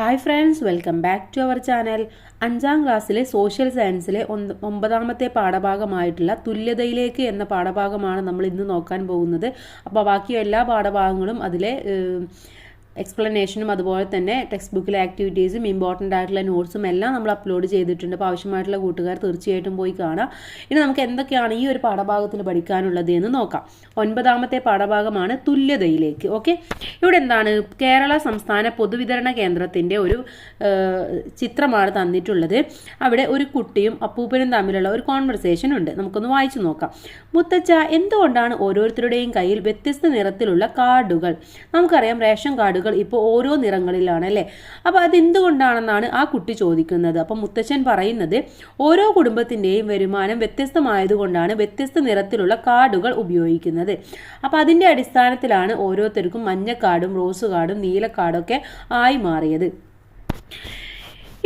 Hi friends, welcome back to our channel. 5ാം ക്ലാസ്സിലെ social സയൻസിലെ 9ാമത്തെ പാഠഭാഗമായിട്ടുള്ള തുല്യതയിലേക്ക് എന്ന പാഠഭാഗമാണ് നമ്മൾ ഇന്ന് നോക്കാൻ പോകുന്നത്. അപ്പോൾ ബാക്കി എല്ലാ പാഠഭാഗങ്ങളും അതിലെ എക്സ്പ്ലനേഷനും അതുപോലെ തന്നെ ടെക്സ്റ്റ് ബുക്കിലെ ആക്ടിവിറ്റീസും ഇമ്പോർട്ടൻ്റ് ആയിട്ടുള്ള നോട്ട്സും എല്ലാം നമ്മൾ അപ്ലോഡ് ചെയ്തിട്ടുണ്ട്. അപ്പോൾ ആവശ്യമായിട്ടുള്ള കൂട്ടുകാർ തീർച്ചയായിട്ടും പോയി കാണാം. ഇനി നമുക്ക് എന്തൊക്കെയാണ് ഈ ഒരു പാഠഭാഗത്തിൽ പഠിക്കാനുള്ളത് എന്ന് നോക്കാം. 9ാമത്തെ പാഠഭാഗമാണ് തുല്യതയിലേക്ക്. ഓക്കെ, ഇവിടെ എന്താണ്, കേരള സംസ്ഥാന പൊതുവിതരണ കേന്ദ്രത്തിൻ്റെ ഒരു ചിത്രമാണ് തന്നിട്ടുള്ളത്. അവിടെ ഒരു കുട്ടിയും അപ്പൂപ്പനും തമ്മിലുള്ള ഒരു കോൺവെർസേഷൻ ഉണ്ട്. നമുക്കൊന്ന് വായിച്ചു നോക്കാം. മുത്തച്ഛ, എന്തുകൊണ്ടാണ് ഓരോരുത്തരുടെയും കയ്യിൽ വ്യത്യസ്ത നിറത്തിലുള്ള കാർഡുകൾ? നമുക്കറിയാം റേഷൻ കാർഡുകൾ ഇപ്പോൾ ഓരോ നിറങ്ങളിലാണ് അല്ലേ. അപ്പോൾ അതെന്തുകൊണ്ടാണെന്നാണ് ആ കുട്ടി ചോദിക്കുന്നത്. അപ്പം മുത്തച്ഛൻ പറയുന്നത് ഓരോ കുടുംബത്തിൻ്റെയും വരുമാനം വ്യത്യസ്തമായതുകൊണ്ടാണ് വ്യത്യസ്ത നിറത്തിലുള്ള കാർഡുകൾ ഉപയോഗിക്കുന്നത്. അപ്പോൾ അതിൻ്റെ അടിസ്ഥാനത്തിലാണ് ഓരോരുത്തർക്കും മഞ്ഞ കാർഡും റോസ് കാർഡും നീല കാർഡൊക്കെ ആയി മാറിയത്.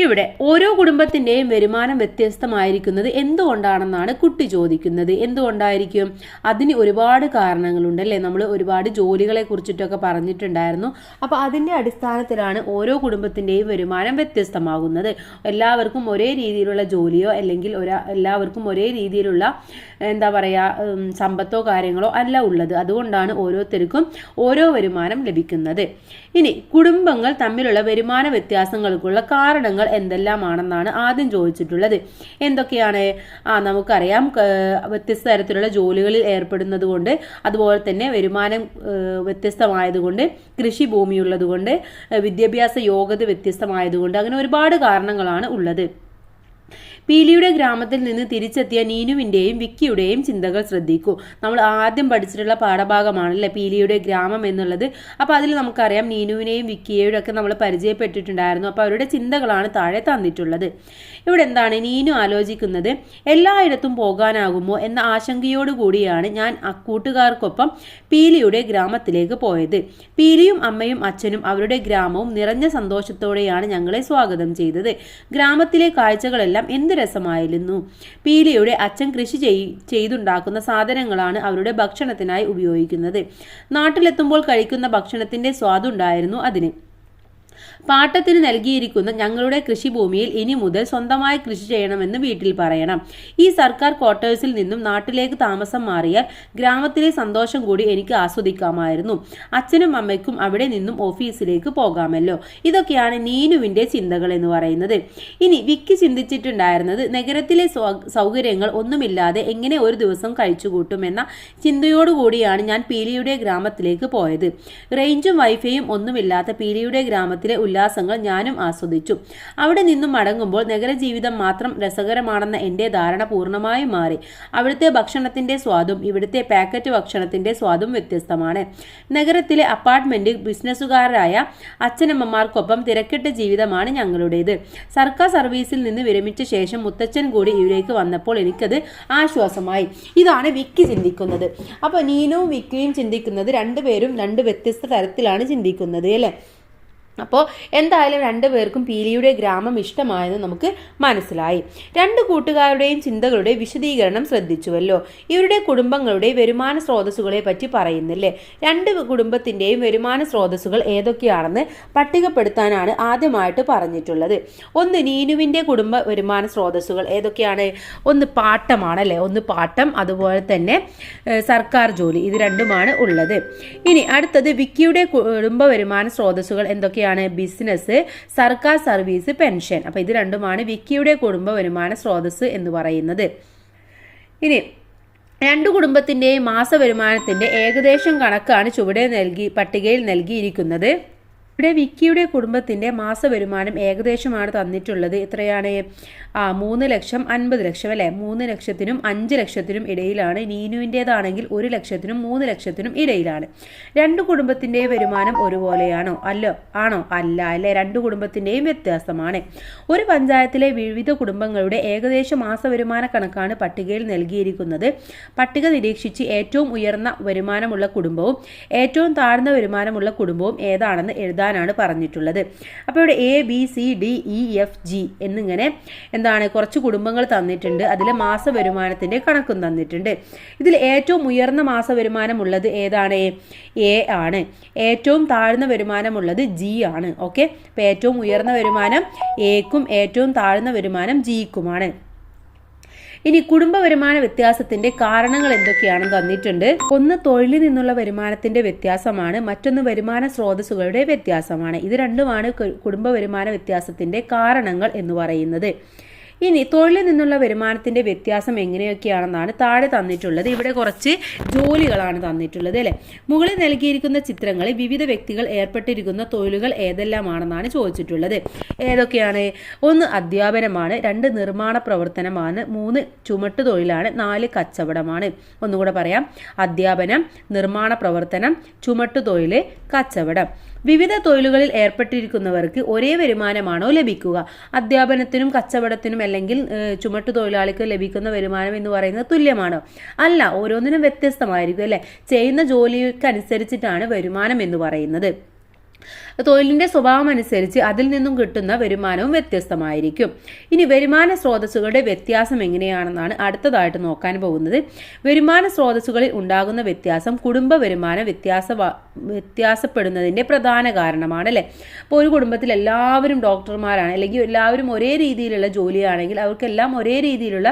ഇവിടെ ഓരോ കുടുംബത്തിൻ്റെയും വരുമാനം വ്യത്യസ്തമായിരിക്കുന്നത് എന്തുകൊണ്ടാണെന്നാണ് കുട്ടി ചോദിക്കുന്നത്. എന്തുകൊണ്ടായിരിക്കും? അതിന് ഒരുപാട് കാരണങ്ങളുണ്ട് അല്ലേ. നമ്മൾ ഒരുപാട് ജോലികളെ കുറിച്ചിട്ടൊക്കെ പറഞ്ഞിട്ടുണ്ടായിരുന്നു. അപ്പോൾ അതിൻ്റെ അടിസ്ഥാനത്തിലാണ് ഓരോ കുടുംബത്തിൻ്റെയും വരുമാനം വ്യത്യസ്തമാകുന്നത്. എല്ലാവർക്കും ഒരേ രീതിയിലുള്ള ജോലിയോ അല്ലെങ്കിൽ എല്ലാവർക്കും ഒരേ രീതിയിലുള്ള എന്താ പറയുക സമ്പത്തോ കാര്യങ്ങളോ അല്ല ഉള്ളത്. അതുകൊണ്ടാണ് ഓരോരുത്തർക്കും ഓരോ വരുമാനം ലഭിക്കുന്നത്. ഇനി കുടുംബങ്ങൾ തമ്മിലുള്ള വരുമാന വ്യത്യാസങ്ങൾക്കുള്ള കാരണങ്ങൾ എന്തെല്ലാമാണെന്നാണ് ആദ്യം ചോദിച്ചിട്ടുള്ളത്. എന്തൊക്കെയാണ്? നമുക്കറിയാം വ്യത്യസ്ത തരത്തിലുള്ള ജോലികളിൽ ഏർപ്പെടുന്നത് കൊണ്ട്, അതുപോലെ തന്നെ വരുമാനം വ്യത്യസ്തമായതുകൊണ്ട്, കൃഷി ഭൂമിയുള്ളത് കൊണ്ട്, വിദ്യാഭ്യാസ യോഗ്യത വ്യത്യസ്തമായതുകൊണ്ട്, അങ്ങനെ ഒരുപാട് കാരണങ്ങളാണ് ഉള്ളത്. പീലിയുടെ ഗ്രാമത്തിൽ നിന്ന് തിരിച്ചെത്തിയ നീനുവിൻ്റെയും വിക്കിയുടെയും ചിന്തകൾ ശ്രദ്ധിക്കൂ. നമ്മൾ ആദ്യം പഠിച്ചിട്ടുള്ള പാഠഭാഗമാണല്ലേ പീലിയുടെ ഗ്രാമം എന്നുള്ളത്. അപ്പോൾ അതിൽ നമുക്കറിയാം നീനുവിനെയും വിക്കിയെയും ഒക്കെ നമ്മൾ പരിചയപ്പെട്ടിട്ടുണ്ടായിരുന്നു. അപ്പോൾ അവരുടെ ചിന്തകളാണ് താഴെ തന്നിട്ടുള്ളത്. ഇവിടെ എന്താണ് നീനു ആലോചിക്കുന്നത്? എല്ലായിടത്തും പോകാനാകുമോ എന്ന ആശങ്കയോടുകൂടിയാണ് ഞാൻ കൂട്ടുകാർക്കൊപ്പം പീലിയുടെ ഗ്രാമത്തിലേക്ക് പോയത്. പീലിയും അമ്മയും അച്ഛനും അവരുടെ ഗ്രാമവും നിറഞ്ഞ സന്തോഷത്തോടെയാണ് ഞങ്ങളെ സ്വാഗതം ചെയ്തത്. ഗ്രാമത്തിലെ കാഴ്ചകളെല്ലാം എന്ത് രസമായിരുന്നു. പീലിയുടെ അച്ഛൻ കൃഷി ചെയ്തുണ്ടാക്കുന്ന സാധനങ്ങളാണ് അവരുടെ ഭക്ഷണത്തിനായി ഉപയോഗിക്കുന്നത്. നാട്ടിലെത്തുമ്പോൾ കഴിക്കുന്ന ഭക്ഷണത്തിന്റെ സ്വാദുണ്ടായിരുന്നു അതിന്. പാട്ടത്തിന് നൽകിയിരിക്കുന്ന ഞങ്ങളുടെ കൃഷിഭൂമിയിൽ ഇനി മുതൽ സ്വന്തമായി കൃഷി ചെയ്യണമെന്ന് വീട്ടിൽ പറയണം. ഈ സർക്കാർ ക്വാർട്ടേഴ്സിൽ നിന്നും നാട്ടിലേക്ക് താമസം മാറിയാൽ ഗ്രാമത്തിലെ സന്തോഷം കൂടി എനിക്ക് ആസ്വദിക്കാമായിരുന്നു. അച്ഛനും അമ്മയ്ക്കും അവിടെ നിന്നും ഓഫീസിലേക്ക് പോകാമല്ലോ. ഇതൊക്കെയാണ് നീനുവിൻ്റെ ചിന്തകൾ എന്ന് പറയുന്നത്. ഇനി വിക്കി ചിന്തിച്ചിട്ടുണ്ടായിരുന്നത് നഗരത്തിലെ സൗകര്യങ്ങൾ ഒന്നുമില്ലാതെ എങ്ങനെ ഒരു ദിവസം കഴിച്ചുകൂട്ടുമെന്ന ചിന്തയോടുകൂടിയാണ് ഞാൻ പീലിയുടെ ഗ്രാമത്തിലേക്ക് പോയത്. റേഞ്ചും വൈഫൈയും ഒന്നുമില്ലാത്ത പീലിയുടെ ഗ്രാമത്തിലെ ഉല്ലാസങ്ങൾ ഞാനും ആസ്വദിച്ചു. അവിടെ നിന്നും മടങ്ങുമ്പോൾ നഗരജീവിതം മാത്രം രസകരമാണെന്ന എൻ്റെ ധാരണ പൂർണ്ണമായും മാറി. അവിടുത്തെ ഭക്ഷണത്തിന്റെ സ്വാദും ഇവിടുത്തെ പാക്കറ്റ് ഭക്ഷണത്തിന്റെ സ്വാദും വ്യത്യസ്തമാണ്. നഗരത്തിലെ അപ്പാർട്ട്മെന്റിൽ ബിസിനസ്സുകാരായ അച്ഛനമ്മമാർക്കൊപ്പം തിരക്കിട്ട ജീവിതമാണ് ഞങ്ങളുടേത്. സർക്കാർ സർവീസിൽ നിന്ന് വിരമിച്ച ശേഷം മുത്തച്ഛൻ കൂടി ഇവിടേക്ക് വന്നപ്പോൾ എനിക്കത് ആശ്വാസമായി. ഇതാണ് വിക്കി ചിന്തിക്കുന്നത്. അപ്പോൾ നീനുവും വിക്കിയും ചിന്തിക്കുന്നത് രണ്ടുപേരും രണ്ട് വ്യത്യസ്ത തരത്തിലാണ് ചിന്തിക്കുന്നത് അല്ലേ. അപ്പോൾ എന്തായാലും രണ്ടുപേർക്കും പീലിയുടെ ഗ്രാമം ഇഷ്ടമായെന്ന് നമുക്ക് മനസ്സിലായി. രണ്ട് കൂട്ടുകാരുടെയും ചിന്തകളുടെ വിശദീകരണം ശ്രദ്ധിച്ചുവല്ലോ. ഇവരുടെ കുടുംബങ്ങളുടെ വരുമാന സ്രോതസ്സുകളെ പറ്റി പറയുന്നില്ലേ. രണ്ട് കുടുംബത്തിൻ്റെയും വരുമാന സ്രോതസ്സുകൾ ഏതൊക്കെയാണെന്ന് പട്ടികപ്പെടുത്താനാണ് ആദ്യമായിട്ട് പറഞ്ഞിട്ടുള്ളത്. ഒന്ന് നീനുവിൻ്റെ കുടുംബ വരുമാന സ്രോതസ്സുകൾ ഏതൊക്കെയാണ്? ഒന്ന് പാട്ടമാണല്ലേ, ഒന്ന് പാട്ടം, അതുപോലെ തന്നെ സർക്കാർ ജോലി, ഇത് രണ്ടുമാണ് ഉള്ളത്. ഇനി അടുത്തത് വിക്കിയുടെ കുടുംബ വരുമാന സ്രോതസ്സുകൾ എന്തൊക്കെയാണ്? ബിസിനസ്, സർക്കാർ സർവീസ്, പെൻഷൻ. അപ്പോൾ ഇത് രണ്ടുമാണ് വിക്കിയുടെ കുടുംബ വരുമാന സ്രോതസ് എന്ന് പറയുന്നത്. ഇനി രണ്ടു കുടുംബത്തിൻ്റെയും മാസ വരുമാനത്തിൻ്റെ ഏകദേശം കണക്കാണ് ചുവടെ പട്ടികയിൽ നൽകിയിരിക്കുന്നത്. ഇവിടെ വിക്കിയുടെ കുടുംബത്തിൻ്റെ മാസ വരുമാനം ഏകദേശമാണ് തന്നിട്ടുള്ളത്. എത്രയാണ്? 3 ലക്ഷം 50 ലക്ഷം അല്ലേ. 3 ലക്ഷത്തിനും 5 ലക്ഷത്തിനും ഇടയിലാണ്. നീനുവിൻ്റേതാണെങ്കിൽ 1 ലക്ഷത്തിനും 3 ലക്ഷത്തിനും ഇടയിലാണ്. രണ്ട് കുടുംബത്തിൻ്റെയും വരുമാനം ഒരുപോലെയാണോ? ആണോ? അല്ല അല്ലേ. രണ്ട് കുടുംബത്തിൻ്റെയും വ്യത്യാസമാണ്. ഒരു പഞ്ചായത്തിലെ വിവിധ കുടുംബങ്ങളുടെ ഏകദേശ മാസ വരുമാന കണക്കാണ് പട്ടികയിൽ നൽകിയിരിക്കുന്നത്. പട്ടിക നിരീക്ഷിച്ച് ഏറ്റവും ഉയർന്ന വരുമാനമുള്ള കുടുംബവും ഏറ്റവും താഴ്ന്ന വരുമാനമുള്ള കുടുംബവും ഏതാണെന്ന് എഴുതാൻ എഴുതാനാണ് പറഞ്ഞിട്ടുള്ളത്. അപ്പോൾ ഇവിടെ ABCDEFG എന്നിങ്ങനെ എന്താണ് കുറച്ച് കുടുംബങ്ങൾ തന്നിട്ടുണ്ട്. അതിൽ മാസ വരുമാനത്തിൻ്റെ കണക്കും തന്നിട്ടുണ്ട്. ഇതിൽ ഏറ്റവും ഉയർന്ന മാസ വരുമാനമുള്ളത് ഏതാണ്? A ആണ്. ഏറ്റവും താഴ്ന്ന വരുമാനമുള്ളത് G ആണ്. ഓക്കെ, അപ്പോൾ ഏറ്റവും ഉയർന്ന വരുമാനം എക്കും ഏറ്റവും താഴ്ന്ന വരുമാനം ജിക്കുമാണ്. ഇനി കുടുംബ വരുമാന വ്യത്യാസത്തിന്റെ കാരണങ്ങൾ എന്തൊക്കെയാണെന്ന് തന്നിട്ടുണ്ട്. ഒന്ന് തൊഴിലിൽ നിന്നുള്ള വരുമാനത്തിന്റെ വ്യത്യാസമാണ്, മറ്റൊന്ന് വരുമാന സ്രോതസ്സുകളുടെ വ്യത്യാസമാണ്. ഇത് രണ്ടുമാണ് കുടുംബ വരുമാന വ്യത്യാസത്തിന്റെ കാരണങ്ങൾ എന്ന് പറയുന്നത്. ഇനി തൊഴിലിൽ നിന്നുള്ള വരുമാനത്തിന്റെ വ്യത്യാസം എങ്ങനെയൊക്കെയാണെന്നാണ് താഴെ തന്നിട്ടുള്ളത്. ഇവിടെ കുറച്ച് ജോലികളാണ് തന്നിട്ടുള്ളത് അല്ലേ. മുകളിൽ നൽകിയിരിക്കുന്ന ചിത്രങ്ങളിൽ വിവിധ വ്യക്തികൾ ഏർപ്പെട്ടിരിക്കുന്ന തൊഴിലുകൾ ഏതെല്ലാമാണെന്നാണ് ചോദിച്ചിട്ടുള്ളത്. ഏതൊക്കെയാണ്? 1 അധ്യാപനമാണ്, 2 നിർമ്മാണ പ്രവർത്തനമാണ്, 3 ചുമട്ട് തൊഴിലാണ്, 4 കച്ചവടമാണ്. ഒന്നുകൂടെ പറയാം: അധ്യാപനം, നിർമ്മാണ പ്രവർത്തനം, ചുമട്ട് തൊഴിൽ, കച്ചവടം. വിവിധ തൊഴിലുകളിൽ ഏർപ്പെട്ടിരിക്കുന്നവർക്ക് ഒരേ വരുമാനമാണോ ലഭിക്കുക? അധ്യാപനത്തിനും കച്ചവടത്തിനും അല്ലെങ്കിൽ ചുമട്ടു തൊഴിലാളിക്ക് ലഭിക്കുന്ന വരുമാനം എന്ന് പറയുന്നത് തുല്യമാണോ? അല്ല, ഓരോന്നിനും വ്യത്യസ്തമായിരിക്കും അല്ലേ. ചെയ്യുന്ന ജോലിക്കനുസരിച്ചിട്ടാണ് വരുമാനം എന്ന് പറയുന്നത്. തൊഴിലിന്റെ സ്വഭാവം അനുസരിച്ച് അതിൽ നിന്നും കിട്ടുന്ന വരുമാനവും വ്യത്യസ്തമായിരിക്കും. ഇനി വരുമാന സ്രോതസ്സുകളുടെ വ്യത്യാസം എങ്ങനെയാണെന്നാണ് അടുത്തതായിട്ട് നോക്കാൻ പോകുന്നത്. വരുമാന സ്രോതസ്സുകളിൽ ഉണ്ടാകുന്ന വ്യത്യാസം കുടുംബ വരുമാനം വ്യത്യാസപ്പെടുന്നതിന്റെ പ്രധാന കാരണമാണ് അല്ലേ. ഇപ്പോൾ ഒരു കുടുംബത്തിൽ എല്ലാവരും ഡോക്ടർമാരാണ്, അല്ലെങ്കിൽ എല്ലാവരും ഒരേ രീതിയിലുള്ള ജോലിയാണെങ്കിൽ അവർക്കെല്ലാം ഒരേ രീതിയിലുള്ള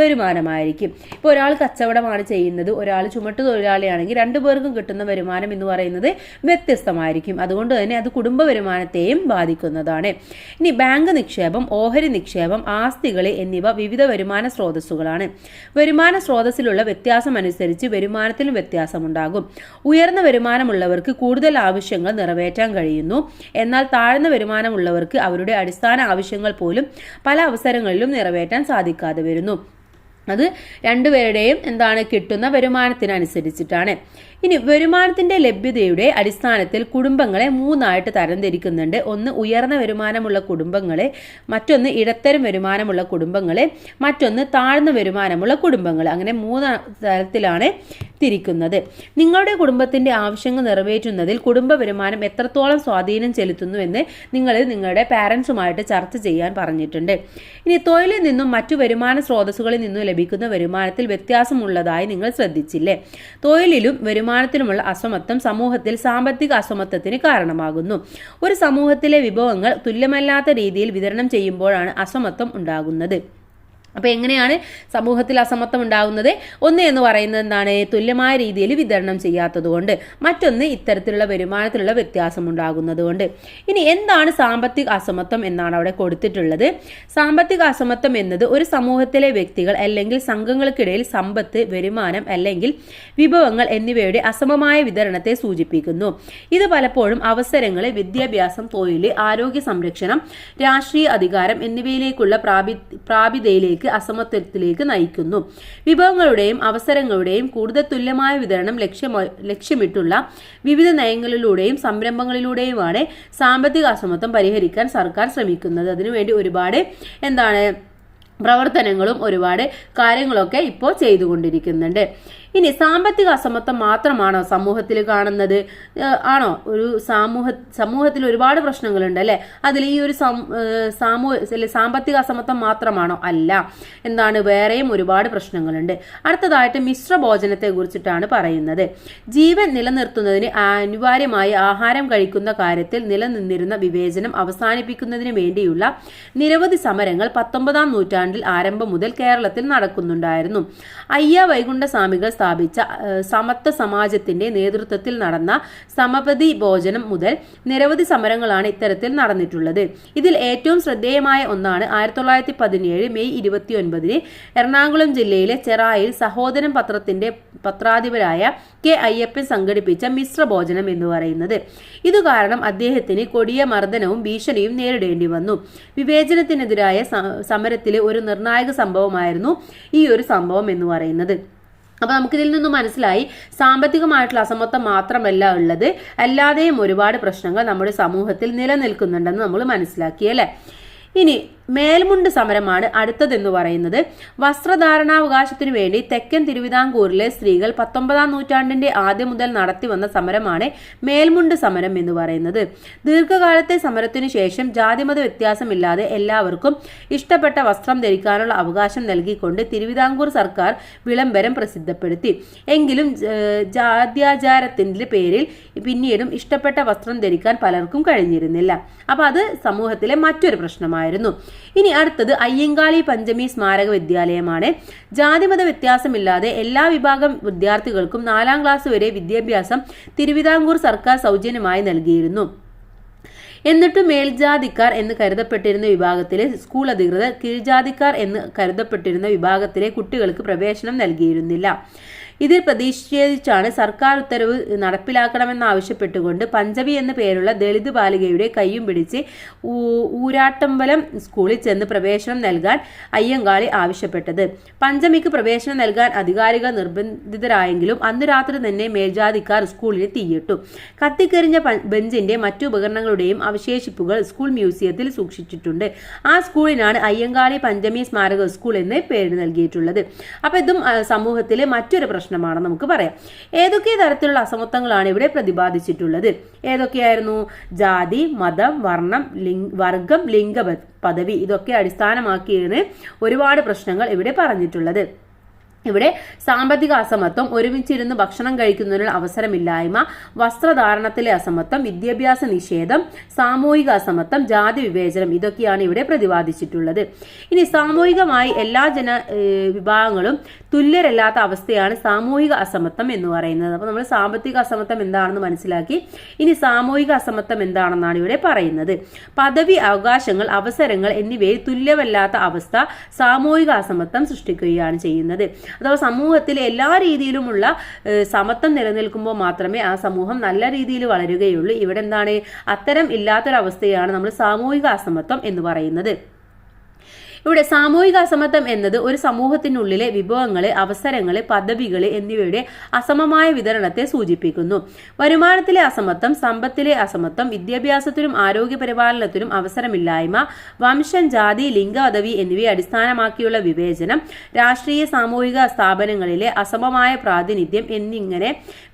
വരുമാനമായിരിക്കും. ഇപ്പോൾ ഒരാൾ കച്ചവടമാണ് ചെയ്യുന്നത്, ഒരാൾ ചുമട്ട് തൊഴിലാളിയാണെങ്കിൽ 2 പേർക്കും കിട്ടുന്ന വരുമാനം എന്ന് പറയുന്നത് വ്യത്യസ്തമായിരിക്കും. അതുകൊണ്ട് തന്നെ അത് കുടുംബ വരുമാനത്തെയും ബാധിക്കുന്നതാണ്. ഇനി ബാങ്ക് നിക്ഷേപം, ഓഹരി നിക്ഷേപം, ആസ്തികൾ എന്നിവ വിവിധ വരുമാന സ്രോതസ്സുകളാണ്. വരുമാന സ്രോതസ്സിലുള്ള വ്യത്യാസം അനുസരിച്ച് വരുമാനത്തിലും വ്യത്യാസമുണ്ടാകും. ഉയർന്ന വരുമാനമുള്ളവർക്ക് കൂടുതൽ ആവശ്യങ്ങൾ നിറവേറ്റാൻ കഴിയുന്നു. എന്നാൽ താഴ്ന്ന വരുമാനമുള്ളവർക്ക് അവരുടെ അടിസ്ഥാന ആവശ്യങ്ങൾ പോലും പല അവസരങ്ങളിലും നിറവേറ്റാൻ സാധിക്കാതെ വരുന്നു. അത് രണ്ടുപേരുടെയും കിട്ടുന്ന വരുമാനത്തിനനുസരിച്ചിട്ടാണ്. ഇനി വരുമാനത്തിന്റെ ലഭ്യതയുടെ അടിസ്ഥാനത്തിൽ കുടുംബങ്ങളെ 3 ആയിട്ട് തരംതിരിക്കുന്നുണ്ട്. ഒന്ന് ഉയർന്ന വരുമാനമുള്ള കുടുംബങ്ങളെ, മറ്റൊന്ന് ഇടത്തരം വരുമാനമുള്ള കുടുംബങ്ങളെ, മറ്റൊന്ന് താഴ്ന്ന വരുമാനമുള്ള കുടുംബങ്ങൾ. അങ്ങനെ 3 തരത്തിലാണ് തിരിക്കുന്നത്. നിങ്ങളുടെ കുടുംബത്തിന്റെ ആവശ്യങ്ങൾ നിറവേറ്റുന്നതിൽ കുടുംബ വരുമാനം എത്രത്തോളം സ്വാധീനം ചെലുത്തുന്നുവെന്ന് നിങ്ങളുടെ പാരൻസുമായിട്ട് ചർച്ച ചെയ്യാൻ പറഞ്ഞിട്ടുണ്ട്. ഇനി തൊഴിലിൽ നിന്നും മറ്റു വരുമാന സ്രോതസ്സുകളിൽ നിന്നും ലഭിക്കുന്ന വരുമാനത്തിൽ വ്യത്യാസമുള്ളതായി നിങ്ങൾ ശ്രദ്ധിച്ചില്ലേ? തൊഴിലിലും വരുമാനത്തിലുമുള്ള അസമത്വം സമൂഹത്തിൽ സാമ്പത്തിക അസമത്വത്തിന് കാരണമാകുന്നു. ഒരു സമൂഹത്തിലെ വിഭവങ്ങൾ തുല്യമല്ലാത്ത രീതിയിൽ വിതരണം ചെയ്യുമ്പോഴാണ് അസമത്വം ഉണ്ടാകുന്നത്. അപ്പോൾ എങ്ങനെയാണ് സമൂഹത്തിൽ അസമത്വം ഉണ്ടാകുന്നത്? ഒന്ന് എന്ന് പറയുന്നത് എന്താണ്? തുല്യമായ രീതിയിൽ വിതരണം ചെയ്യാത്തത് കൊണ്ട്. മറ്റൊന്ന് ഇത്തരത്തിലുള്ള വരുമാനത്തിലുള്ള വ്യത്യാസം ഉണ്ടാകുന്നത് കൊണ്ട്. ഇനി എന്താണ് സാമ്പത്തിക അസമത്വം എന്നാണ് അവിടെ കൊടുത്തിട്ടുള്ളത്. സാമ്പത്തിക അസമത്വം എന്നത് ഒരു സമൂഹത്തിലെ വ്യക്തികൾ അല്ലെങ്കിൽ സംഘങ്ങൾക്കിടയിൽ സമ്പത്ത്, വരുമാനം അല്ലെങ്കിൽ വിഭവങ്ങൾ എന്നിവയുടെ അസമമായ വിതരണത്തെ സൂചിപ്പിക്കുന്നു. ഇത് പലപ്പോഴും അവസരങ്ങൾ, വിദ്യാഭ്യാസം, തൊഴിൽ, ആരോഗ്യ സംരക്ഷണം, രാഷ്ട്രീയ അധികാരം എന്നിവയിലേക്കുള്ള പ്രാപ്യതയിലേക്ക് അസമത്വത്തിലേക്ക് നയിക്കുന്നു. വിഭവങ്ങളുടെയും അവസരങ്ങളുടെയും കൂടുതൽ തുല്യമായ വിതരണം ലക്ഷ്യമിട്ടുള്ള വിവിധ നയങ്ങളിലൂടെയും സംരംഭങ്ങളിലൂടെയുമാണ് സാമ്പത്തിക അസമത്വം പരിഹരിക്കാൻ സർക്കാർ ശ്രമിക്കുന്നത്. അതിനുവേണ്ടി ഒരുപാട് പ്രവർത്തനങ്ങളും ഒരുപാട് കാര്യങ്ങളൊക്കെ ഇപ്പോൾ ചെയ്തുകൊണ്ടിരിക്കുന്നുണ്ട്. ഇനി സാമ്പത്തിക അസമത്വം മാത്രമാണോ സമൂഹത്തിൽ കാണുന്നത്? ആണോ? ഒരു സമൂഹത്തിൽ ഒരുപാട് പ്രശ്നങ്ങളുണ്ട് അല്ലെ. അതിൽ ഈ ഒരു സാമ്പത്തിക അസമത്വം മാത്രമാണോ? അല്ല. വേറെയും ഒരുപാട് പ്രശ്നങ്ങളുണ്ട്. അടുത്തതായിട്ട് മിശ്ര ഭോജനത്തെ കുറിച്ചിട്ടാണ് പറയുന്നത്. ജീവൻ നിലനിർത്തുന്നതിന് അനിവാര്യമായ ആഹാരം കഴിക്കുന്ന കാര്യത്തിൽ നിലനിന്നിരുന്ന വിവേചനം അവസാനിപ്പിക്കുന്നതിന് വേണ്ടിയുള്ള നിരവധി സമരങ്ങൾ 19-ാം നൂറ്റാണ്ടിൽ ആരംഭം മുതൽ കേരളത്തിൽ നടക്കുന്നുണ്ടായിരുന്നു. അയ്യ വൈകുണ്ഠസ്വാമികൾ സ്ഥാപിച്ച സമത്വ സമാജത്തിന്റെ നേതൃത്വത്തിൽ നടന്ന സമപതി ഭോജനം മുതൽ നിരവധി സമരങ്ങളാണ് ഇത്തരത്തിൽ നടന്നിട്ടുള്ളത്. ഇതിൽ ഏറ്റവും ശ്രദ്ധേയമായ ഒന്നാണ് 1917 മെയ് 29 എറണാകുളം ജില്ലയിലെ ചെറായിൽ സഹോദരൻ പത്രത്തിന്റെ പത്രാധിപരായ കെ അയ്യപ്പൻ സംഘടിപ്പിച്ച മിശ്ര ഭോജനം എന്ന് പറയുന്നത്. ഇതു കാരണം അദ്ദേഹത്തിന് കൊടിയ മർദ്ദനവും ഭീഷണിയും നേരിടേണ്ടി വന്നു. വിവേചനത്തിനെതിരായ സമരത്തിലെ ഒരു നിർണായക സംഭവമായിരുന്നു ഈ ഒരു സംഭവം എന്ന് പറയുന്നത്. അപ്പോൾ നമുക്കിതിൽ നിന്നും മനസ്സിലായി സാമ്പത്തികമായിട്ടുള്ള അസമത്വം മാത്രമല്ല ഉള്ളത്, അല്ലാതെയും ഒരുപാട് പ്രശ്നങ്ങൾ നമ്മുടെ സമൂഹത്തിൽ നിലനിൽക്കുന്നുണ്ടെന്ന് നമ്മൾ മനസ്സിലാക്കി അല്ലേ. ഇനി മേൽമുണ്ട് സമരമാണ് അടുത്തതെന്ന് പറയുന്നത്. വസ്ത്രധാരണാവകാശത്തിനു വേണ്ടി തെക്കൻ തിരുവിതാംകൂറിലെ സ്ത്രീകൾ 19-ാം നൂറ്റാണ്ടിന്റെ ആദ്യം മുതൽ നടത്തി വന്ന സമരമാണ് മേൽമുണ്ട് സമരം എന്ന് പറയുന്നത്. ദീർഘകാലത്തെ സമരത്തിനു ശേഷം ജാതിമത വ്യത്യാസമില്ലാതെ എല്ലാവർക്കും ഇഷ്ടപ്പെട്ട വസ്ത്രം ധരിക്കാനുള്ള അവകാശം നൽകിക്കൊണ്ട് തിരുവിതാംകൂർ സർക്കാർ വിളംബരം പ്രസിദ്ധപ്പെടുത്തി. എങ്കിലും ജാത്യാചാരത്തിന്റെ പേരിൽ പിന്നീടും ഇഷ്ടപ്പെട്ട വസ്ത്രം ധരിക്കാൻ പലർക്കും കഴിഞ്ഞിരുന്നില്ല. അപ്പൊ അത് സമൂഹത്തിലെ മറ്റൊരു പ്രശ്നമായിരുന്നു. ഇനി അടുത്തത് അയ്യങ്കാളി പഞ്ചമി സ്മാരക വിദ്യാലയമാണ്. ജാതിമത വ്യത്യാസമില്ലാതെ എല്ലാ വിഭാഗം വിദ്യാർത്ഥികൾക്കും 4-ാം ക്ലാസ് വരെ വിദ്യാഭ്യാസം തിരുവിതാംകൂർ സർക്കാർ സൗജന്യമായി നൽകിയിരുന്നു. എന്നിട്ടും മേൽജാതിക്കാർ എന്ന് കരുതപ്പെട്ടിരുന്ന വിഭാഗത്തിലെ സ്കൂൾ അധികൃതർ കീഴ്ജാതിക്കാർ എന്ന് കരുതപ്പെട്ടിരുന്ന വിഭാഗത്തിലെ കുട്ടികൾക്ക് പ്രവേശനം നൽകിയിരുന്നില്ല. ഇതിൽ പ്രതിഷേധിച്ചാണ് സർക്കാർ ഉത്തരവ് നടപ്പിലാക്കണമെന്നാവശ്യപ്പെട്ടുകൊണ്ട് പഞ്ചമി എന്ന പേരുള്ള ദളിത് ബാലികയുടെ കൈയും പിടിച്ച് ഊരാട്ടമ്പലം സ്കൂളിൽ ചെന്ന് പ്രവേശനം നൽകാൻ അയ്യങ്കാളി ആവശ്യപ്പെട്ടത്. പഞ്ചമിക്ക് പ്രവേശനം നൽകാൻ അധികാരികൾ നിർബന്ധിതരായെങ്കിലും അന്ന് രാത്രി തന്നെ മേൽജാതിക്കാർ സ്കൂളിന് തീയിട്ടു. കത്തിക്കരിഞ്ഞ ബെഞ്ചിന്റെ മറ്റു ഉപകരണങ്ങളുടെയും അവശേഷിപ്പുകൾ സ്കൂൾ മ്യൂസിയത്തിൽ സൂക്ഷിച്ചിട്ടുണ്ട്. ആ സ്കൂളിനാണ് അയ്യങ്കാളി പഞ്ചമി സ്മാരക സ്കൂൾ എന്ന് പേര് നൽകിയിട്ടുള്ളത്. അപ്പൊ ഇതും സമൂഹത്തിലെ മറ്റൊരു പ്രശ്നമാണ് നമുക്ക് പറയാം. ഏതൊക്കെ തരത്തിലുള്ള അസമത്വങ്ങളാണ് ഇവിടെ പ്രതിപാദിച്ചിട്ടുള്ളത്? ഏതൊക്കെയായിരുന്നു? ജാതി, മതം, വർഗം, ലിംഗ പദവി ഇതൊക്കെ അടിസ്ഥാനമാക്കിയാണ് ഒരുപാട് പ്രശ്നങ്ങൾ ഇവിടെ പറഞ്ഞിട്ടുള്ളത്. ഇവിടെ സാമ്പത്തിക അസമത്വം, ഒരുമിച്ചിരുന്ന് ഭക്ഷണം കഴിക്കുന്നതിനുള്ള അവസരമില്ലായ്മ, വസ്ത്രധാരണത്തിലെ അസമത്വം, വിദ്യാഭ്യാസ നിഷേധം, സാമൂഹിക അസമത്വം, ജാതി വിവേചനം ഇതൊക്കെയാണ് ഇവിടെ പ്രതിപാദിച്ചിട്ടുള്ളത്. ഇനി സാമൂഹികമായി എല്ലാ വിഭാഗങ്ങളും തുല്യരല്ലാത്ത അവസ്ഥയാണ് സാമൂഹിക അസമത്വം എന്ന് പറയുന്നത്. അപ്പോൾ നമ്മൾ സാമ്പത്തിക അസമത്വം എന്താണെന്ന് മനസ്സിലാക്കി. ഇനി സാമൂഹിക അസമത്വം എന്താണെന്നാണ് ഇവിടെ പറയുന്നത്. പദവി, അവകാശങ്ങൾ, അവസരങ്ങൾ എന്നിവയിൽ തുല്യമല്ലാത്ത അവസ്ഥ സാമൂഹിക അസമത്വം സൃഷ്ടിക്കുകയാണ് ചെയ്യുന്നത്. അഥവാ സമൂഹത്തിൽ എല്ലാ രീതിയിലുമുള്ള സമത്വം നിലനിൽക്കുമ്പോൾ മാത്രമേ ആ സമൂഹം നല്ല രീതിയിൽ വളരുകയുള്ളൂ. ഇവിടെ എന്താണ്? അത്തരം ഇല്ലാത്തൊരവസ്ഥയാണ് നമ്മൾ സാമൂഹിക അസമത്വം എന്ന് പറയുന്നത്. ഇവിടെ സാമൂഹിക അസമത്വം എന്നത് ഒരു സമൂഹത്തിനുള്ളിലെ വിഭവങ്ങളെ, അവസരങ്ങളെ, പദവികളെ എന്നിവയുടെ അസമമായ വിതരണത്തെ സൂചിപ്പിക്കുന്നു. വരുമാനത്തിലെ അസമത്വം, സമ്പത്തിലെ അസമത്വം, വിദ്യാഭ്യാസത്തിനും ആരോഗ്യ പരിപാലനത്തിനും അവസരമില്ലായ്മ, വംശം, ജാതി, ലിംഗ പദവി എന്നിവയെ അടിസ്ഥാനമാക്കിയുള്ള വിവേചനം, രാഷ്ട്രീയ സാമൂഹിക സ്ഥാപനങ്ങളിലെ അസമമായ പ്രാതിനിധ്യം എന്നിങ്ങനെ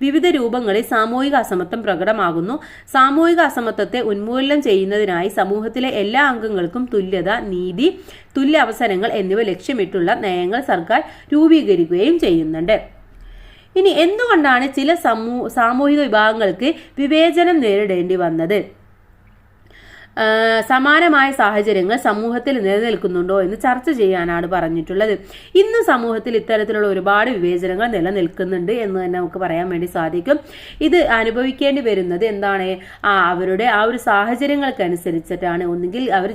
വിവിധ രൂപങ്ങളിൽ സാമൂഹിക അസമത്വം പ്രകടമാകുന്നു. സാമൂഹിക അസമത്വത്തെ ഉന്മൂലനം ചെയ്യുന്നതിനായി സമൂഹത്തിലെ എല്ലാ അംഗങ്ങൾക്കും തുല്യത, നീതി, തുല്യ അവസരങ്ങൾ എന്നിവ ലക്ഷ്യമിട്ടുള്ള നയങ്ങൾ സർക്കാർ രൂപീകരിക്കുകയും ചെയ്യുന്നുണ്ട്. ഇനി എന്തുകൊണ്ടാണ് ചില സാമൂഹിക വിഭാഗങ്ങൾക്ക് വിവേചനം നേരിടേണ്ടി വന്നത്? സമാനമായ സാഹചര്യങ്ങൾ സമൂഹത്തിൽ നിലനിൽക്കുന്നുണ്ടോ എന്ന് ചർച്ച ചെയ്യാനാണ് പറഞ്ഞിട്ടുള്ളത്. ഇന്ന് സമൂഹത്തിൽ ഇത്തരത്തിലുള്ള ഒരുപാട് വിവേചനങ്ങൾ നിലനിൽക്കുന്നുണ്ട് എന്ന് തന്നെ നമുക്ക് പറയാൻ വേണ്ടി സാധിക്കും. ഇത് അനുഭവിക്കേണ്ടി വരുന്നത് എന്താണ്? അവരുടെ ആ ഒരു സാഹചര്യങ്ങൾക്കനുസരിച്ചിട്ടാണ്. ഒന്നുകിൽ അവർ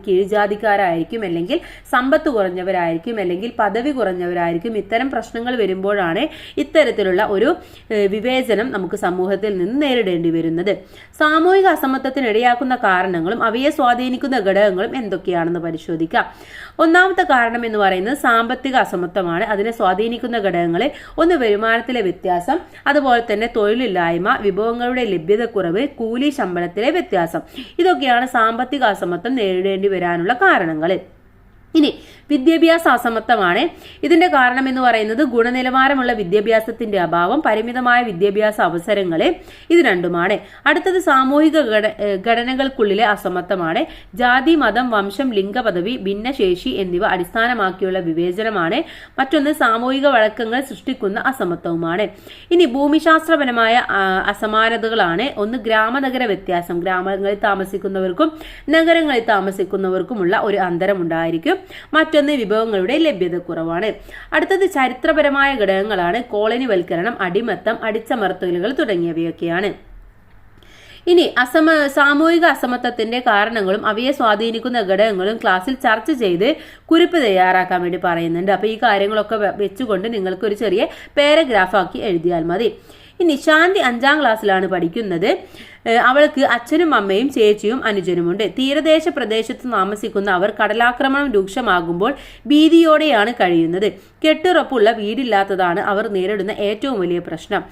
കീഴ്ജാതിക്കാരായിരിക്കും, അല്ലെങ്കിൽ സമ്പത്ത് കുറഞ്ഞവരായിരിക്കും, അല്ലെങ്കിൽ പദവി കുറഞ്ഞവരായിരിക്കും. ഇത്തരം പ്രശ്നങ്ങൾ വരുമ്പോഴാണ് ഇത്തരത്തിലുള്ള ഒരു വിവേചനം നമുക്ക് സമൂഹത്തിൽ നിന്ന് നേരിടേണ്ടി വരുന്നത്. സാമൂഹിക അസമത്വത്തിനിടയാക്കുന്ന കാരണങ്ങളും അവയെ സ്വാധീനിക്കുന്ന ഘടകങ്ങളും എന്തൊക്കെയാണെന്ന് പരിശോധിക്കാം. ഒന്നാമത്തെ കാരണം എന്ന് പറയുന്നത് സാമ്പത്തിക അസമത്വമാണ്. അതിനെ സ്വാധീനിക്കുന്ന ഘടകങ്ങളെ ഒന്ന് വരുമാനത്തിലെ വ്യത്യാസം, അതുപോലെ തന്നെ തൊഴിലില്ലായ്മ, വിഭവങ്ങളുടെ ലഭ്യതക്കുറവ്, കൂലി ശമ്പളത്തിലെ വ്യത്യാസം ഇതൊക്കെയാണ് സാമ്പത്തിക അസമത്വം നേരിടേണ്ടി വരാനുള്ള കാരണങ്ങൾ. ഇനി വിദ്യാഭ്യാസ അസമത്വമാണ്. ഇതിന്റെ കാരണം എന്ന് പറയുന്നത് ഗുണനിലവാരമുള്ള വിദ്യാഭ്യാസത്തിന്റെ അഭാവം, പരിമിതമായ വിദ്യാഭ്യാസ അവസരങ്ങളെ ഇത് രണ്ടുമാണ്. അടുത്തത് സാമൂഹിക ഘടനകൾക്കുള്ളിലെ അസമത്വമാണ്. ജാതി, മതം, വംശം, ലിംഗപദവി, ഭിന്നശേഷി എന്നിവ അടിസ്ഥാനമാക്കിയുള്ള വിവേചനമാണ്. മറ്റൊന്ന് സാമൂഹിക വഴക്കങ്ങൾ സൃഷ്ടിക്കുന്ന അസമത്വവുമാണ്. ഇനി ഭൂമിശാസ്ത്രപരമായ അസമാനതകളാണ്. ഒന്ന് ഗ്രാമനഗര വ്യത്യാസം, ഗ്രാമങ്ങളിൽ താമസിക്കുന്നവർക്കും നഗരങ്ങളിൽ താമസിക്കുന്നവർക്കുമുള്ള ഒരു അന്തരം ഉണ്ടായിരിക്കും. മറ്റൊന്ന് വിഭവങ്ങളുടെ ലഭ്യത കുറവാണ്. അടുത്തത് ചരിത്രപരമായ ഘടകങ്ങളാണ്. കോളനിവൽക്കരണം, അടിമത്തം, അടിച്ചമർത്തലുകൾ തുടങ്ങിയവയൊക്കെയാണ്. ഇനി സാമൂഹിക അസമത്വത്തിന്റെ കാരണങ്ങളും അവയെ സ്വാധീനിക്കുന്ന ഘടകങ്ങളും ക്ലാസ്സിൽ ചർച്ച ചെയ്ത് കുറിപ്പ് തയ്യാറാക്കാൻ വേണ്ടി പറയുന്നുണ്ട്. അപ്പോൾ ഈ കാര്യങ്ങളൊക്കെ വെച്ചുകൊണ്ട് നിങ്ങൾക്ക് ഒരു ചെറിയ പാരഗ്രാഫ് ആക്കി എഴുതിയാൽ മതി. ഇനി ശാന്തി 5ാം ക്ലാസ്സിലാണ് പഠിക്കുന്നത്. അവൾക്ക് അച്ഛനും അമ്മയും ചേച്ചിയും അനുജനുമുണ്ട്. തീരദേശ പ്രദേശത്ത് താമസിക്കുന്ന അവർ കടലാക്രമണം രൂക്ഷമാകുമ്പോൾ ഭീതിയോടെയാണ് കഴിയുന്നത്. കെട്ടുറപ്പുള്ള വീടില്ലാത്തതാണ് അവർ നേരിടുന്ന ഏറ്റവും വലിയ പ്രശ്നം.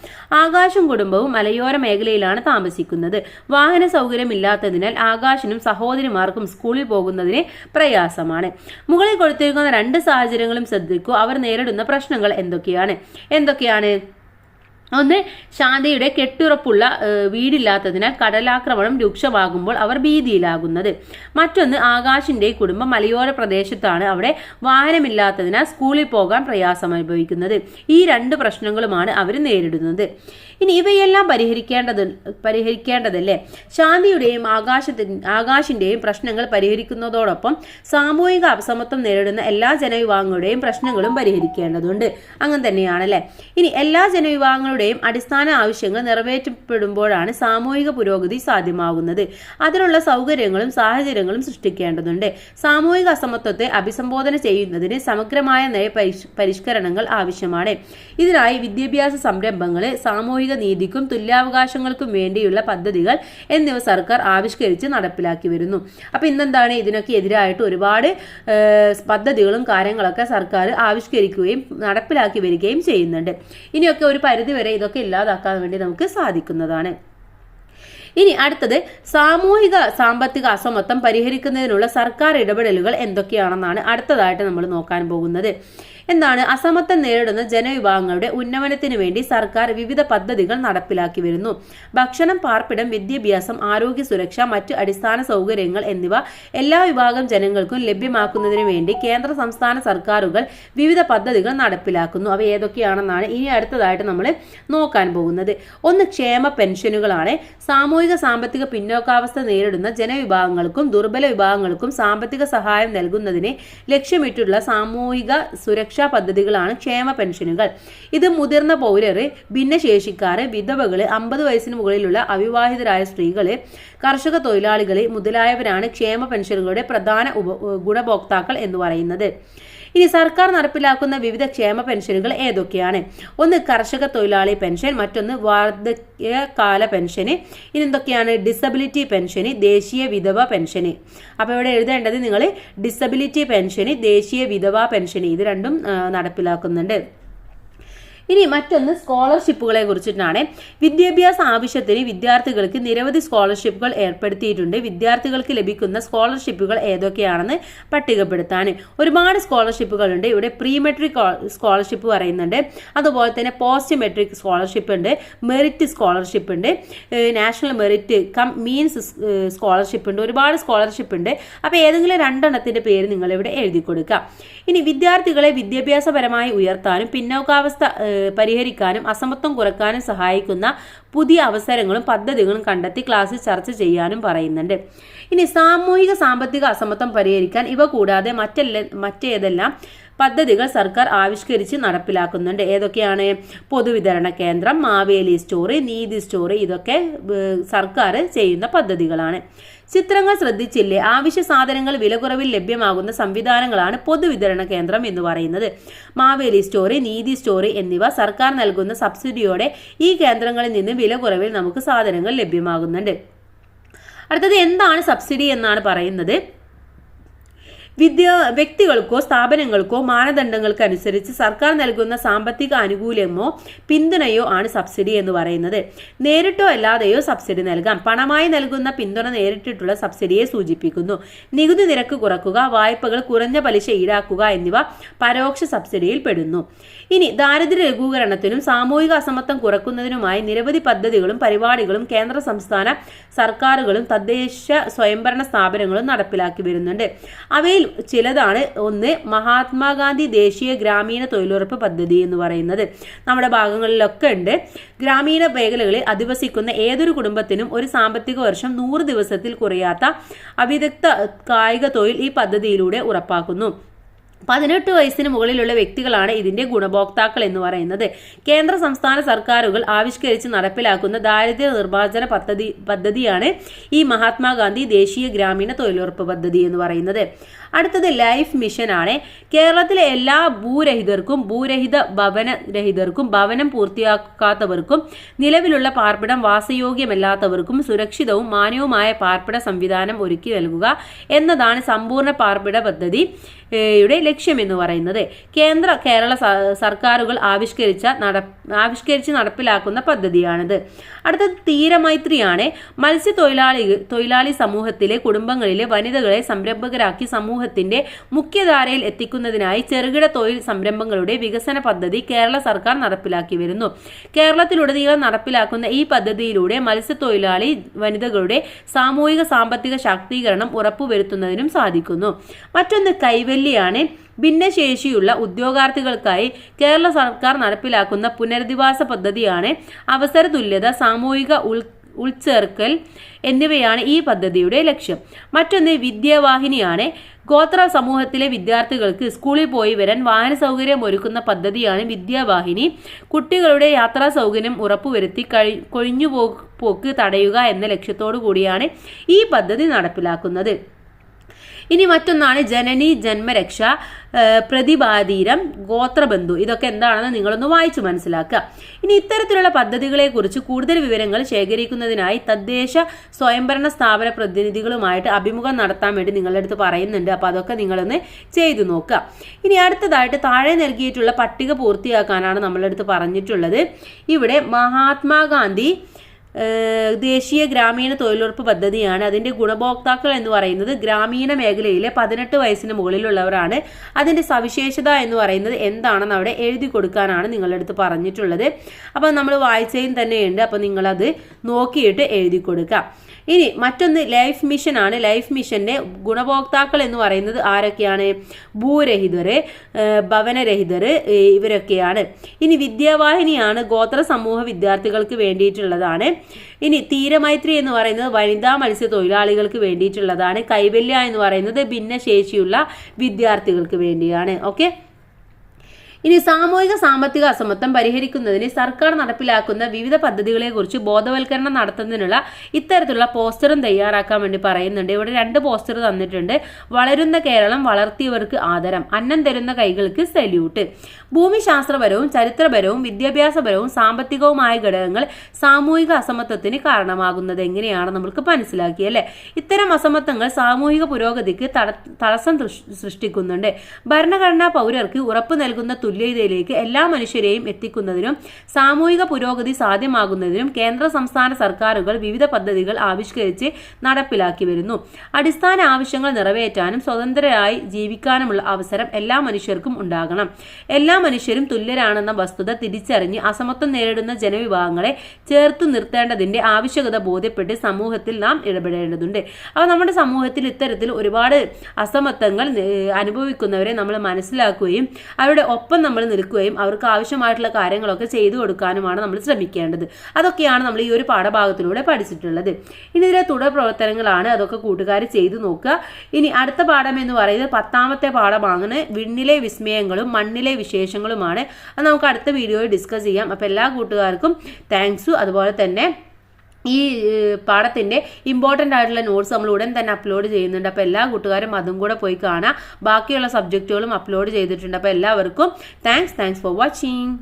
ആകാശും കുടുംബവും മലയോര മേഖലയിലാണ് താമസിക്കുന്നത്. വാഹന സൗകര്യമില്ലാത്തതിനാൽ ആകാശിനും സഹോദരിമാർക്കും സ്കൂളിൽ പോകുന്നതിന് പ്രയാസമാണ്. മുകളിൽ കൊടുത്തിരിക്കുന്ന 2 സാഹചര്യങ്ങളും ശ്രദ്ധിക്കൂ. അവർ നേരിടുന്ന പ്രശ്നങ്ങൾ എന്തൊക്കെയാണ്? ഒന്ന്, ശാന്തയുടെ കെട്ടുറപ്പുള്ള വീടില്ലാത്തതിനാൽ കടലാക്രമണം രൂക്ഷമാകുമ്പോൾ അവർ ഭീതിയിലാകുന്നത്. മറ്റൊന്ന്, ആകാശിന്റെ കുടുംബം മലയോര പ്രദേശത്താണ്. അവിടെ വാഹനമില്ലാത്തതിനാൽ സ്കൂളിൽ പോകാൻ പ്രയാസം അനുഭവിക്കുന്നത്. ഈ 2 പ്രശ്നങ്ങളുമാണ് അവർ നേരിടുന്നത്. ഇനി ഇവയെല്ലാം പരിഹരിക്കേണ്ടതല്ലേ? ശാന്തിയുടെയും ആകാശിന്റെയും പ്രശ്നങ്ങൾ പരിഹരിക്കുന്നതോടൊപ്പം സാമൂഹിക അസമത്വം നേരിടുന്ന എല്ലാ ജനവിഭാഗങ്ങളുടെയും പ്രശ്നങ്ങളും പരിഹരിക്കേണ്ടതുണ്ട്. അങ്ങനെ തന്നെയാണല്ലേ? ഇനി എല്ലാ ജനവിഭാഗങ്ങളുടെയും അടിസ്ഥാന ആവശ്യങ്ങൾ നിറവേറ്റപ്പെടുമ്പോഴാണ് സാമൂഹിക പുരോഗതി സാധ്യമാകുന്നത്. അതിനുള്ള സൗകര്യങ്ങളും സാഹചര്യങ്ങളും സൃഷ്ടിക്കേണ്ടതുണ്ട്. സാമൂഹിക അസമത്വത്തെ അഭിസംബോധന ചെയ്യുന്നതിന് സമഗ്രമായ നയ പരിഷ്കരണങ്ങൾ ആവശ്യമാണ്. ഇതിനായി വിദ്യാഭ്യാസ സംരംഭങ്ങൾ, സാമൂഹിക നീതിക്കും തുല്യാവകാശങ്ങൾക്കും വേണ്ടിയുള്ള പദ്ധതികൾ എന്നിവ സർക്കാർ ആവിഷ്കരിച്ച് നടപ്പിലാക്കി വരുന്നു. അപ്പൊ ഇന്നെന്താണ് ഇതിനൊക്കെ എതിരായിട്ട് ഒരുപാട് പദ്ധതികളും കാര്യങ്ങളൊക്കെ സർക്കാർ ആവിഷ്കരിക്കുകയും നടപ്പിലാക്കി വരികയും ചെയ്യുന്നുണ്ട്. ഇനിയൊക്കെ ഒരു പരിധിവരെ ഇതൊക്കെ ഇല്ലാതാക്കാൻ വേണ്ടി നമുക്ക് സാധിക്കുന്നതാണ്. ഇനി അടുത്തത്, സാമൂഹിക സാമ്പത്തിക അസമത്വം പരിഹരിക്കുന്നതിനുള്ള സർക്കാർ ഇടപെടലുകൾ എന്തൊക്കെയാണെന്നാണ് അടുത്തതായിട്ട് നമ്മൾ നോക്കാൻ പോകുന്നത്. എന്താണ്? അസമത്വം നേരിടുന്ന ജനവിഭാഗങ്ങളുടെ ഉന്നമനത്തിന് വേണ്ടി സർക്കാർ വിവിധ പദ്ധതികൾ നടപ്പിലാക്കി വരുന്നു. ഭക്ഷണം, പാർപ്പിടം, വിദ്യാഭ്യാസം, ആരോഗ്യ സുരക്ഷ, മറ്റ് അടിസ്ഥാന സൗകര്യങ്ങൾ എന്നിവ എല്ലാ വിഭാഗം ജനങ്ങൾക്കും ലഭ്യമാക്കുന്നതിന് വേണ്ടി കേന്ദ്ര സംസ്ഥാന സർക്കാരുകൾ വിവിധ പദ്ധതികൾ നടപ്പിലാക്കുന്നു. അവ ഏതൊക്കെയാണെന്നാണ് ഇനി അടുത്തതായിട്ട് നമ്മൾ നോക്കാൻ പോകുന്നത്. ഒന്ന്, ക്ഷേമ പെൻഷനുകളാണ്. സാമൂഹിക സാമ്പത്തിക പിന്നോക്കാവസ്ഥ നേരിടുന്ന ജനവിഭാഗങ്ങൾക്കും ദുർബല വിഭാഗങ്ങൾക്കും സാമ്പത്തിക സഹായം നൽകുന്നതിന് ലക്ഷ്യമിട്ടുള്ള സാമൂഹിക സുരക്ഷാ പദ്ധതികളാണ് ക്ഷേമ പെൻഷനുകൾ. ഇത് മുതിർന്ന പൗരര്, ഭിന്നശേഷിക്കാര്, വിധവകള്, 50 വയസ്സിന് മുകളിലുള്ള അവിവാഹിതരായ സ്ത്രീകള്, കർഷക തൊഴിലാളികള് മുതലായവരാണ് ക്ഷേമ പെൻഷനുകളുടെ പ്രധാന ഗുണഭോക്താക്കൾ എന്ന് പറയുന്നത്. ഇനി സർക്കാർ നടപ്പിലാക്കുന്ന വിവിധ ക്ഷേമ പെൻഷനുകൾ ഏതൊക്കെയാണ്? ഒന്ന്, കർഷക തൊഴിലാളി പെൻഷൻ. മറ്റൊന്ന്, വാർദ്ധക്യകാല പെൻഷന്. ഇനി എന്തൊക്കെയാണ്? ഡിസബിലിറ്റി പെൻഷന്, ദേശീയ വിധവ പെൻഷന്. അപ്പോൾ ഇവിടെ എഴുതേണ്ടത് നിങ്ങൾ ഡിസബിലിറ്റി പെൻഷന്, ദേശീയ വിധവ പെൻഷന്, ഇത് രണ്ടും നടപ്പിലാക്കുന്നുണ്ട്. ഇനി മറ്റൊന്ന് സ്കോളർഷിപ്പുകളെ കുറിച്ചിട്ടാണ്. വിദ്യാഭ്യാസ ആവശ്യത്തിന് വിദ്യാർത്ഥികൾക്ക് നിരവധി സ്കോളർഷിപ്പുകൾ ഏർപ്പെടുത്തിയിട്ടുണ്ട്. വിദ്യാർത്ഥികൾക്ക് ലഭിക്കുന്ന സ്കോളർഷിപ്പുകൾ ഏതൊക്കെയാണെന്ന് പട്ടികപ്പെടുത്താൻ ഒരുപാട് സ്കോളർഷിപ്പുകളുണ്ട്. ഇവിടെ പ്രീ മെട്രിക് സ്കോളർഷിപ്പ് പറയുന്നുണ്ട്, അതുപോലെ തന്നെ പോസ്റ്റ് മെട്രിക് സ്കോളർഷിപ്പ് ഉണ്ട്, മെറിറ്റ് സ്കോളർഷിപ്പ് ഉണ്ട്, നാഷണൽ മെറിറ്റ് മീൻസ് സ്കോളർഷിപ്പ് ഉണ്ട്, ഒരുപാട് സ്കോളർഷിപ്പ് ഉണ്ട്. അപ്പോൾ ഏതെങ്കിലും 2 എണ്ണത്തിന്റെ പേര് നിങ്ങൾ ഇവിടെ എഴുതി കൊടുക്കുക. ഇനി വിദ്യാർത്ഥികളെ വിദ്യാഭ്യാസപരമായി ഉയർത്താനും പിന്നോക്കാവസ്ഥ പരിഹരിക്കാനും അസമത്വം കുറയ്ക്കാനും സഹായിക്കുന്ന പുതിയ അവസരങ്ങളും പദ്ധതികളും കണ്ടെത്തി ക്ലാസ്സിൽ ചർച്ച ചെയ്യാനും പറയുന്നുണ്ട്. ഇനി സാമൂഹിക സാമ്പത്തിക അസമത്വം പരിഹരിക്കാൻ ഇവ കൂടാതെ മറ്റേതെല്ലാം പദ്ധതികൾ സർക്കാർ ആവിഷ്കരിച്ച് നടപ്പിലാക്കുന്നുണ്ട്? ഏതൊക്കെയാണ്? പൊതുവിതരണ കേന്ദ്രം, മാവേലി സ്റ്റോറി, നീതി സ്റ്റോറി, ഇതൊക്കെ സർക്കാർ ചെയ്യുന്ന പദ്ധതികളാണ്. ചിത്രങ്ങൾ ശ്രദ്ധിച്ചില്ലേ? ആവശ്യ സാധനങ്ങൾ വിലക്കുറവിൽ ലഭ്യമാകുന്ന സംവിധാനങ്ങളാണ് പൊതുവിതരണ കേന്ദ്രം എന്ന് പറയുന്നത്. മാവേലി സ്റ്റോറി, നീതി സ്റ്റോറി എന്നിവ സർക്കാർ നൽകുന്ന സബ്സിഡിയോടെ ഈ കേന്ദ്രങ്ങളിൽ നിന്ന് വിലക്കുറവിൽ നമുക്ക് സാധനങ്ങൾ ലഭ്യമാകുന്നുണ്ട്. അടുത്തത്, എന്താണ് സബ്സിഡി എന്നാണ് പറയുന്നത്. വ്യക്തികൾക്കോ സ്ഥാപനങ്ങൾക്കോ മാനദണ്ഡങ്ങൾക്കനുസരിച്ച് സർക്കാർ നൽകുന്ന സാമ്പത്തിക ആനുകൂല്യമോ പിന്തുണയോ ആണ് സബ്സിഡി എന്ന് പറയുന്നത്. നേരിട്ടോ അല്ലാതെയോ സബ്സിഡി നൽകാം. പണമായി നൽകുന്ന പിന്തുണ നേരിട്ടിട്ടുള്ള സബ്സിഡിയെ സൂചിപ്പിക്കുന്നു. നികുതി നിരക്ക് കുറക്കുക, വായ്പകൾ കുറഞ്ഞ പലിശ ഈടാക്കുക എന്നിവ പരോക്ഷ സബ്സിഡിയിൽ പെടുന്നു. ഇനി ദാരിദ്ര്യ ലഘൂകരണത്തിനും സാമൂഹിക അസമത്വം കുറയ്ക്കുന്നതിനുമായി നിരവധി പദ്ധതികളും പരിപാടികളും കേന്ദ്ര സംസ്ഥാന സർക്കാരുകളും തദ്ദേശ സ്വയംഭരണ സ്ഥാപനങ്ങളും നടപ്പിലാക്കി വരുന്നുണ്ട്. അവയിൽ ചിലതാണ്. ഒന്ന്, മഹാത്മാഗാന്ധി ദേശീയ ഗ്രാമീണ തൊഴിലുറപ്പ് പദ്ധതി എന്ന് പറയുന്നത് നമ്മുടെ ഭാഗങ്ങളിലൊക്കെ ഉണ്ട്. ഗ്രാമീണ മേഖലകളിൽ അധിവസിക്കുന്ന ഏതൊരു കുടുംബത്തിനും ഒരു സാമ്പത്തിക വർഷം 100 ദിവസത്തിൽ കുറയാത്ത അവിദഗ്ധ കായിക തൊഴിൽ ഈ പദ്ധതിയിലൂടെ ഉറപ്പാക്കുന്നു. 18 വയസ്സിന് മുകളിലുള്ള വ്യക്തികളാണ് ഇതിന്റെ ഗുണഭോക്താക്കൾ എന്ന് പറയുന്നത്. കേന്ദ്ര സംസ്ഥാന സർക്കാരുകൾ ആവിഷ്കരിച്ച് നടപ്പിലാക്കുന്ന ദാരിദ്ര്യ നിർമ്മാർജ്ജന പദ്ധതിയാണ് ഈ മഹാത്മാഗാന്ധി ദേശീയ ഗ്രാമീണ തൊഴിലുറപ്പ് പദ്ധതി എന്ന് പറയുന്നത്. അടുത്തത് ലൈഫ് മിഷൻ ആണ്. കേരളത്തിലെ എല്ലാ ഭൂരഹിത ഭവനരഹിതർക്കും ഭവനം പൂർത്തിയാക്കാത്തവർക്കും നിലവിലുള്ള പാർപ്പിടം വാസയോഗ്യമല്ലാത്തവർക്കും സുരക്ഷിതവും മാന്യവുമായ പാർപ്പിട സംവിധാനം ഒരുക്കി നൽകുക എന്നതാണ് സമ്പൂർണ്ണ പാർപ്പിട പദ്ധതി യുടെ ലക്ഷ്യം എന്ന് പറയുന്നത്. കേരള സർക്കാരുകൾ ആവിഷ്കരിച്ച് നടപ്പിലാക്കുന്ന പദ്ധതിയാണിത്. അടുത്തത് തീരമൈത്രിയാണ്. തൊഴിലാളി സമൂഹത്തിലെ കുടുംബങ്ങളിലെ വനിതകളെ സംരംഭകരാക്കി സമൂഹത്തിന്റെ മുഖ്യധാരയിൽ എത്തിക്കുന്നതിനായി ചെറുകിട തൊഴിൽ സംരംഭങ്ങളുടെ വികസന പദ്ധതി കേരള സർക്കാർ നടപ്പിലാക്കി വരുന്നു. കേരളത്തിലുടനീളം നടപ്പിലാക്കുന്ന ഈ പദ്ധതിയിലൂടെ മത്സ്യത്തൊഴിലാളി വനിതകളുടെ സാമൂഹിക സാമ്പത്തിക ശാക്തീകരണം ഉറപ്പുവരുത്തുന്നതിനും സാധിക്കുന്നു. മറ്റൊന്ന് കൈവല്യാണ്. ഭിന്നശേഷിയുള്ള ഉദ്യോഗാർത്ഥികൾക്കായി കേരള സർക്കാർ നടപ്പിലാക്കുന്ന പുനരധിവാസ പദ്ധതിയാണ്. അവസര തുല്യത, സാമൂഹിക ഉൾച്ചേർക്കൽ എന്നിവയാണ് ഈ പദ്ധതിയുടെ ലക്ഷ്യം. മറ്റൊന്ന് വിദ്യാവാഹിനിയാണ്. ഗോത്ര സമൂഹത്തിലെ വിദ്യാർത്ഥികൾക്ക് സ്കൂളിൽ പോയി വരാൻ വാഹന സൗകര്യം ഒരുക്കുന്ന പദ്ധതിയാണ് വിദ്യാവാഹിനി. കുട്ടികളുടെ യാത്രാ സൗകര്യം ഉറപ്പുവരുത്തി കൊഴിഞ്ഞുപോക്ക് തടയുക എന്ന ലക്ഷ്യത്തോടു കൂടിയാണ് ഈ പദ്ധതി നടപ്പിലാക്കുന്നത്. ഇനി മറ്റൊന്നാണ് ജനനി ജന്മരക്ഷ, പ്രതിപാതീരം, ഗോത്രബന്ധു. ഇതൊക്കെ എന്താണെന്ന് നിങ്ങളൊന്ന് വായിച്ചു മനസ്സിലാക്കുക. ഇനി ഇത്തരത്തിലുള്ള പദ്ധതികളെ കുറിച്ച് കൂടുതൽ വിവരങ്ങൾ ശേഖരിക്കുന്നതിനായി തദ്ദേശ സ്വയംഭരണ സ്ഥാപന പ്രതിനിധികളുമായിട്ട് അഭിമുഖം നടത്താൻ വേണ്ടി നിങ്ങളുടെ അടുത്ത് പറയുന്നുണ്ട്. അപ്പോൾ അതൊക്കെ നിങ്ങളൊന്ന് ചെയ്തു നോക്കുക. ഇനി അടുത്തതായിട്ട് താഴെ നൽകിയിട്ടുള്ള പട്ടിക പൂർത്തിയാക്കാനാണ് നമ്മളുടെ അടുത്ത് പറഞ്ഞിട്ടുള്ളത്. ഇവിടെ മഹാത്മാഗാന്ധി ദേശീയ ഗ്രാമീണ തൊഴിലുറപ്പ് പദ്ധതിയാണ്. അതിന്റെ ഗുണഭോക്താക്കൾ എന്ന് പറയുന്നത് ഗ്രാമീണ മേഖലയിലെ 18 വയസ്സിന് മുകളിലുള്ളവരാണ്. അതിന്റെ സവിശേഷത എന്ന് പറയുന്നത് എന്താണെന്ന് അവിടെ എഴുതി കൊടുക്കാനാണ് നിങ്ങളുടെ അടുത്ത് പറഞ്ഞിട്ടുള്ളത്. അപ്പോൾ നമ്മൾ വായിച്ചതിൽ തന്നെയുണ്ട്. അപ്പോൾ നിങ്ങളത് നോക്കിയിട്ട് എഴുതി കൊടുക്കുക. ഇനി മറ്റൊന്ന് ലൈഫ് മിഷൻ ആണ്. ലൈഫ് മിഷന്റെ ഗുണഭോക്താക്കൾ എന്ന് പറയുന്നത് ആരൊക്കെയാണ്? ഭൂരഹിതർ, ഭവനരഹിതർ, ഇവരൊക്കെയാണ്. ഇനി വിദ്യാവാഹിനിയാണ്. ഗോത്ര സമൂഹ വിദ്യാർത്ഥികൾക്ക് വേണ്ടിയിട്ടുള്ളതാണ്. ഇനി തീരമൈത്രി എന്ന് പറയുന്നത് വനിതാ മത്സ്യത്തൊഴിലാളികൾക്ക് വേണ്ടിയിട്ടുള്ളതാണ്. കൈവല്യ എന്ന് പറയുന്നത് ഭിന്നശേഷിയുള്ള വിദ്യാർത്ഥികൾക്ക് വേണ്ടിയാണ്. ഓക്കെ. ഇനി സാമൂഹിക സാമ്പത്തിക അസമത്വം പരിഹരിക്കുന്നതിന് സർക്കാർ നടപ്പിലാക്കുന്ന വിവിധ പദ്ധതികളെക്കുറിച്ച് ബോധവൽക്കരണം നടത്തുന്നതിനുള്ള ഇത്തരത്തിലുള്ള പോസ്റ്ററും തയ്യാറാക്കാൻ വേണ്ടി പറയുന്നുണ്ട്. ഇവിടെ 2 പോസ്റ്റർ തന്നിട്ടുണ്ട്. വളരുന്ന കേരളം, വളർത്തിയവർക്ക് ആദരം, അന്നം തരുന്ന കൈകൾക്ക് സല്യൂട്ട്. ഭൂമിശാസ്ത്രപരവും ചരിത്രപരവും വിദ്യാഭ്യാസപരവും സാമ്പത്തികവുമായ ഘടകങ്ങൾ സാമൂഹിക അസമത്വത്തിന് കാരണമാകുന്നത് എങ്ങനെയാണ് നമുക്ക് മനസ്സിലാക്കി അല്ലേ. ഇത്തരം അസമത്വങ്ങൾ സാമൂഹിക പുരോഗതിക്ക് തടസ്സം സൃഷ്ടിക്കുന്നുണ്ട്. ഭരണഘടനാ പൗരർക്ക് ഉറപ്പു നൽകുന്ന തുല്യതയിലേക്ക് എല്ലാ മനുഷ്യരെയും എത്തിക്കുന്നതിനും സാമൂഹിക പുരോഗതി സാധ്യമാകുന്നതിനും കേന്ദ്ര സംസ്ഥാന സർക്കാരുകൾ വിവിധ പദ്ധതികൾ ആവിഷ്കരിച്ച് നടപ്പിലാക്കി വരുന്നു. അടിസ്ഥാന ആവശ്യങ്ങൾ നിറവേറ്റാനും സ്വതന്ത്രരായി ജീവിക്കാനുമുള്ള അവസരം എല്ലാ മനുഷ്യർക്കും ഉണ്ടാകണം. എല്ലാ മനുഷ്യരും തുല്യരാണെന്ന വസ്തുത തിരിച്ചറിഞ്ഞ് അസമത്വം നേരിടുന്ന ജനവിഭാഗങ്ങളെ ചേർത്തു നിർത്തേണ്ടതിന്റെ ആവശ്യകത ബോധ്യപ്പെട്ട് സമൂഹത്തിൽ നാം ഇടപെടേണ്ടതുണ്ട്. അപ്പോൾ നമ്മുടെ സമൂഹത്തിൽ ഇത്തരത്തിൽ ഒരുപാട് അസമത്വങ്ങൾ അനുഭവിക്കുന്നവരെ നമ്മൾ മനസ്സിലാക്കുകയും അവരുടെ ഒപ്പം നമ്മൾ നിൽക്കുകയും അവർക്ക് ആവശ്യമായിട്ടുള്ള കാര്യങ്ങളൊക്കെ ചെയ്തു കൊടുക്കാനുമാണ് നമ്മൾ ശ്രമിക്കേണ്ടത്. അതൊക്കെയാണ് നമ്മൾ ഈ ഒരു പാഠഭാഗത്തിലൂടെ പഠിച്ചിട്ടുള്ളത്. ഇനി ഇതിലെ തുടർ പ്രവർത്തനങ്ങളാണ്. അതൊക്കെ കൂട്ടുകാർ ചെയ്തു നോക്കുക. ഇനി അടുത്ത പാഠം എന്ന് പറയുന്നത് 10ാമത്തെ പാഠമാണ്. വിണ്ണിലെ വിസ്മയങ്ങളും മണ്ണിലെ വിശേഷങ്ങളുമാണ്. അത് നമുക്ക് അടുത്ത വീഡിയോയിൽ ഡിസ്കസ് ചെയ്യാം. അപ്പോൾ എല്ലാ കൂട്ടുകാർക്കും താങ്ക്സ്. അതുപോലെ തന്നെ ഈ പാഠത്തിൻ്റെ ഇമ്പോർട്ടൻ്റ് ആയിട്ടുള്ള നോട്ട്സ് നമ്മൾ ഉടൻ തന്നെ അപ്ലോഡ് ചെയ്യുന്നുണ്ട്. അപ്പോൾ എല്ലാ കൂട്ടുകാരും അതും കൂടെ പോയി കാണാം. ബാക്കിയുള്ള സബ്ജക്റ്റുകളും അപ്ലോഡ് ചെയ്തിട്ടുണ്ട്. അപ്പോൾ എല്ലാവർക്കും താങ്ക്സ് ഫോർ വാച്ചിങ്.